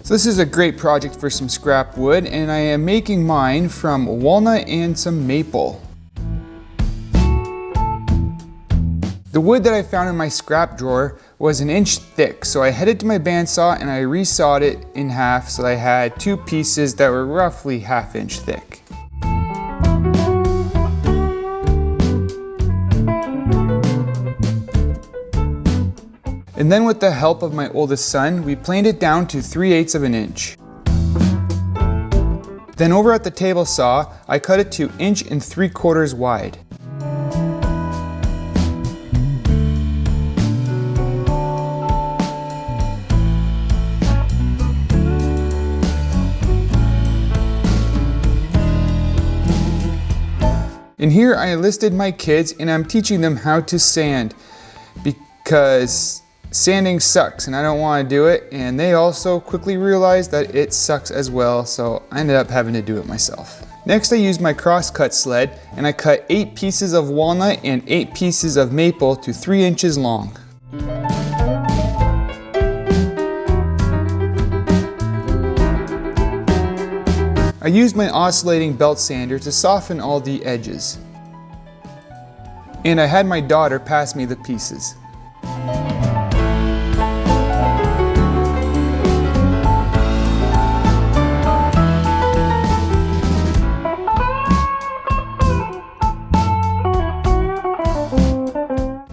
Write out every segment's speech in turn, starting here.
So this is a great project for some scrap wood, and I am making mine from walnut and some maple. The wood that I found in my scrap drawer was an inch thick, so I headed to my bandsaw and I resawed it in half so I had two pieces that were roughly ½ inch thick. And then with the help of my oldest son, we planed it down to 3/8 of an inch. Then over at the table saw, I cut it to 1 3/4 wide. And here I enlisted my kids and I'm teaching them how to sand because sanding sucks and I don't want to do it, and they also quickly realized that it sucks as well, so I ended up having to do it myself. Next I used my cross-cut sled and I cut 8 pieces of walnut and 8 pieces of maple to 3 inches long. I used my oscillating belt sander to soften all the edges. And I had my daughter pass me the pieces.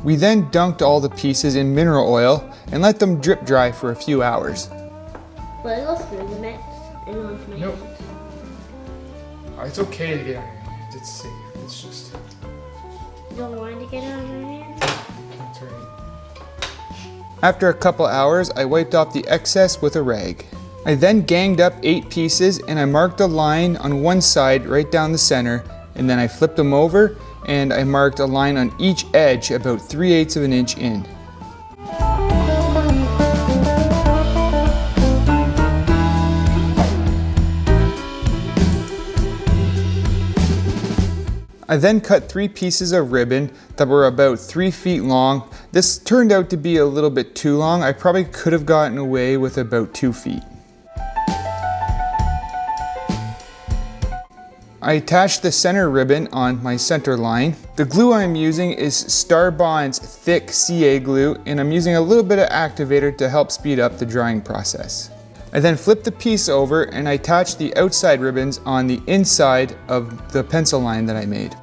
We then dunked all the pieces in mineral oil and let them drip dry for a few hours. Will I go through the mix and onto my Nope. hands? It's okay to get on your hands, it's safe, it's just... You don't want to get on your hands? That's right. After a couple hours, I wiped off the excess with a rag. I then ganged up 8 pieces and I marked a line on one side right down the center, and then I flipped them over and I marked a line on each edge about 3/8 of an inch in. I then cut 3 pieces of ribbon that were about 3 feet long. This turned out to be a little bit too long. I probably could have gotten away with about 2 feet. I attached the center ribbon on my center line. The glue I'm using is Starbond's thick CA glue, and I'm using a little bit of activator to help speed up the drying process. I then flipped the piece over and I attached the outside ribbons on the inside of the pencil line that I made.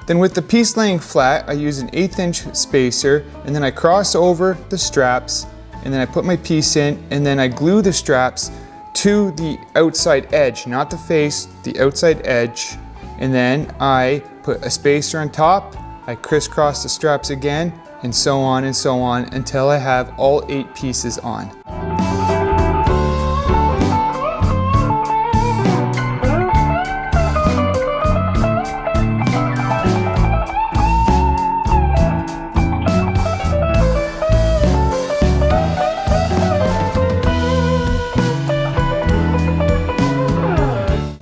Then with the piece laying flat, I use an 1/8 inch spacer, and then I cross over the straps, and then I put my piece in, and then I glue the straps to the outside edge, not the face, the outside edge. And then I put a spacer on top, I crisscross the straps again, and so on until I have all 8 pieces on.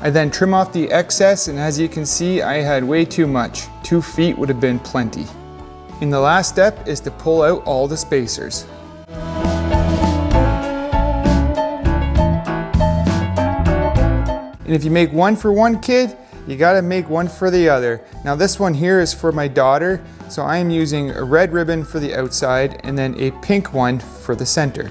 I then trim off the excess, and as you can see, I had way too much. 2 feet would have been plenty. And the last step is to pull out all the spacers. And if you make one for one kid, you gotta make one for the other. Now this one here is for my daughter, so I am using a red ribbon for the outside and then a pink one for the center.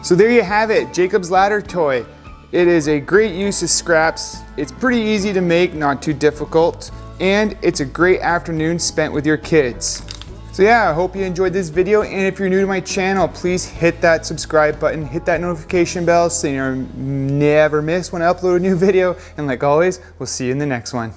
So there you have it, Jacob's Ladder toy. It is a great use of scraps. It's pretty easy to make, not too difficult, and it's a great afternoon spent with your kids. So yeah, I hope you enjoyed this video, and if you're new to my channel, please hit that subscribe button, hit that notification bell so you never miss when I upload a new video, and like always, we'll see you in the next one.